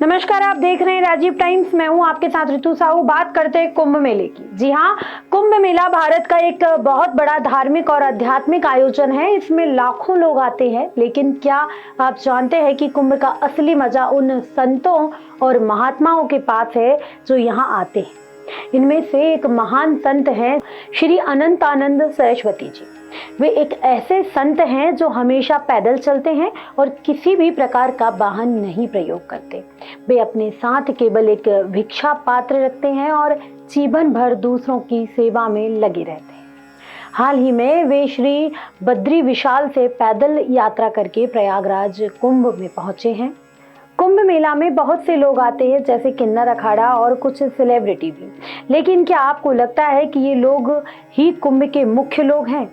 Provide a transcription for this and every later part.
नमस्कार, आप देख रहे हैं राजीव टाइम्स। मैं हूं आपके साथ ऋतु साहू। बात करते हैं कुंभ मेले की। जी हां, कुंभ मेला भारत का एक बहुत बड़ा धार्मिक और आध्यात्मिक आयोजन है। इसमें लाखों लोग आते हैं, लेकिन क्या आप जानते हैं कि कुंभ का असली मजा उन संतों और महात्माओं के पास है जो यहाँ आते हैं। इनमें से एक महान संत हैं श्री अनंतानंद सरस्वती जी। वे एक ऐसे संत हैं जो हमेशा पैदल चलते हैं और किसी भी प्रकार का वाहन नहीं प्रयोग करते। वे अपने साथ केवल एक भिक्षा पात्र रखते हैं और जीवन भर दूसरों की सेवा में लगे रहते हैं। हाल ही में वे श्री बद्री विशाल से पैदल यात्रा करके प्रयागराज कुंभ में पहुंचे हैं। कुंभ मेला में बहुत से लोग आते हैं, जैसे किन्नर अखाड़ा और कुछ सेलिब्रिटी भी। लेकिन क्या आपको लगता है कि ये लोग ही कुंभ के मुख्य लोग हैं?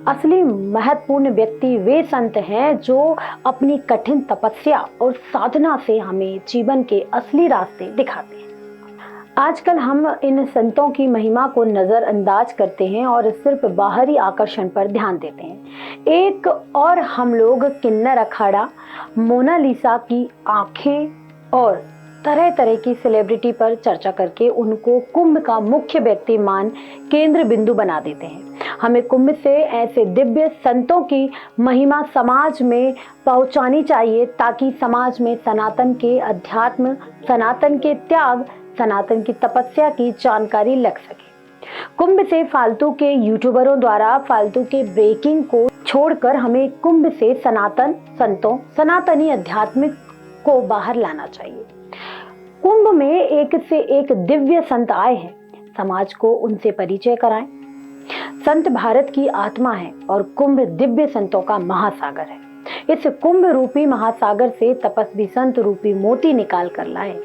असली महत्वपूर्ण व्यक्ति वे संत हैं जो अपनी कठिन तपस्या और साधना से हमें जीवन के असली रास्ते दिखाते हैं। आजकल हम इन संतों की महिमा को नजरअंदाज करते हैं और सिर्फ बाहरी आकर्षण पर ध्यान देते हैं। एक और हम लोग किन्नर अखाड़ा, मोनालिसा की आंखें और तरह तरह की सेलिब्रिटी पर चर्चा करके उनको कुंभ का मुख्य व्यक्ति मान केंद्र बिंदु बना देते हैं। हमें कुंभ से ऐसे दिव्य संतों की महिमा समाज में पहुंचानी चाहिए, ताकि समाज में सनातन के अध्यात्म, सनातन के त्याग, सनातन की तपस्या की जानकारी लग सके। कुंभ से फालतू के यूट्यूबरों द्वारा फालतू के ब्रेकिंग को छोड़कर हमें कुंभ से सनातन संतों, सनातनी अध्यात्मिक को बाहर लाना चाहिए। कुंभ में एक से एक दिव्य संत आए हैं, समाज को उनसे परिचय कराएं। संत भारत की आत्मा है और कुंभ दिव्य संतों का महासागर है। इस कुंभ रूपी महासागर से तपस्वी संत रूपी मोती निकाल कर लाए,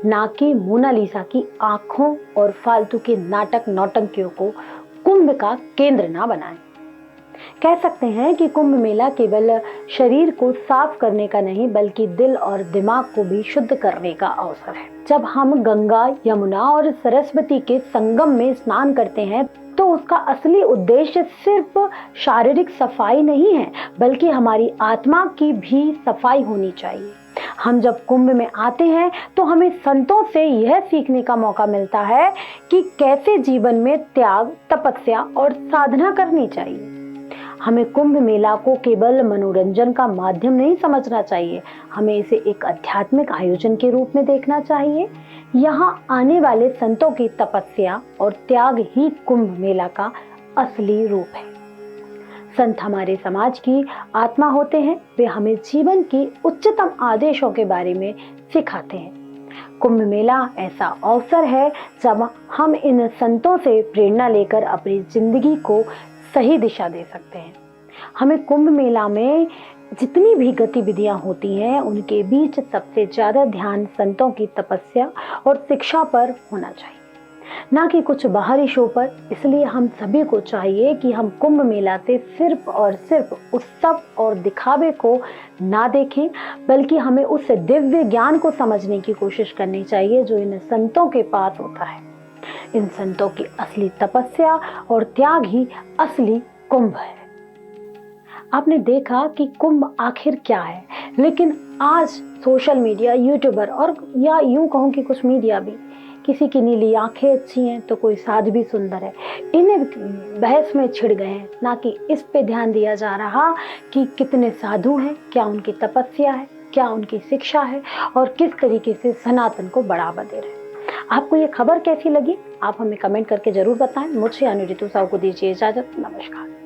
ना कि मोनालिसा की आंखों और फालतू के नाटक नौटंकियों को कुंभ का केंद्र ना बनाएं। कह सकते हैं कि कुंभ मेला केवल शरीर को साफ करने का नहीं, बल्कि दिल और दिमाग को भी शुद्ध करने का अवसर है। जब हम गंगा, यमुना और सरस्वती के संगम में स्नान करते हैं तो उसका असली उद्देश्य सिर्फ शारीरिक सफाई नहीं है, बल्कि हमारी आत्मा की भी सफाई होनी चाहिए। हम जब कुंभ में आते हैं तो हमें संतों से यह सीखने का मौका मिलता है कि कैसे जीवन में त्याग, तपस्या और साधना करनी चाहिए। हमें कुंभ मेला को केवल मनोरंजन का माध्यम नहीं समझना चाहिए, हमें इसे एक आध्यात्मिक आयोजन के रूप में देखना चाहिए। यहाँ आने वाले संतों की तपस्या और त्याग ही कुंभ मेला का असली रूप है। संत हमारे समाज की आत्मा होते हैं, वे हमें जीवन की उच्चतम आदेशों के बारे में सिखाते हैं। कुंभ मेला ऐसा अवसर है जब हम इन संतों से प्रेरणा लेकर अपनी जिंदगी को सही दिशा दे सकते हैं। हमें कुंभ मेला में जितनी भी गतिविधियां होती हैं, उनके बीच सबसे ज्यादा ध्यान संतों की तपस्या और शिक्षा पर होना चाहिए, ना कि कुछ बाहरी शो पर। इसलिए हम सभी को चाहिए कि हम कुंभ मेला से सिर्फ और सिर्फ उत्सव और दिखावे को ना देखें, बल्कि हमें उस दिव्य ज्ञान को समझने की कोशिश करनी चाहिए जो इन संतों के पास होता है। इन संतों की असली तपस्या और त्याग ही असली कुंभ है। आपने देखा कि कुंभ आखिर क्या है, लेकिन आज सोशल मीडिया, यूट्यूबर और या यूं कहूं कि कुछ मीडिया भी, किसी की नीली आंखें अच्छी हैं तो कोई साध भी सुंदर है, इन्हें बहस में छिड़ गए हैं, ना कि इस पे ध्यान दिया जा रहा कि कितने साधु हैं, क्या उनकी तपस्या है, क्या उनकी शिक्षा है और किस तरीके से सनातन को बढ़ावा दे रहे हैं। आपको ये खबर कैसी लगी? आप हमें कमेंट करके जरूर बताएं। मुझे यानी ऋतु साहू को दीजिए इजाजत। नमस्कार।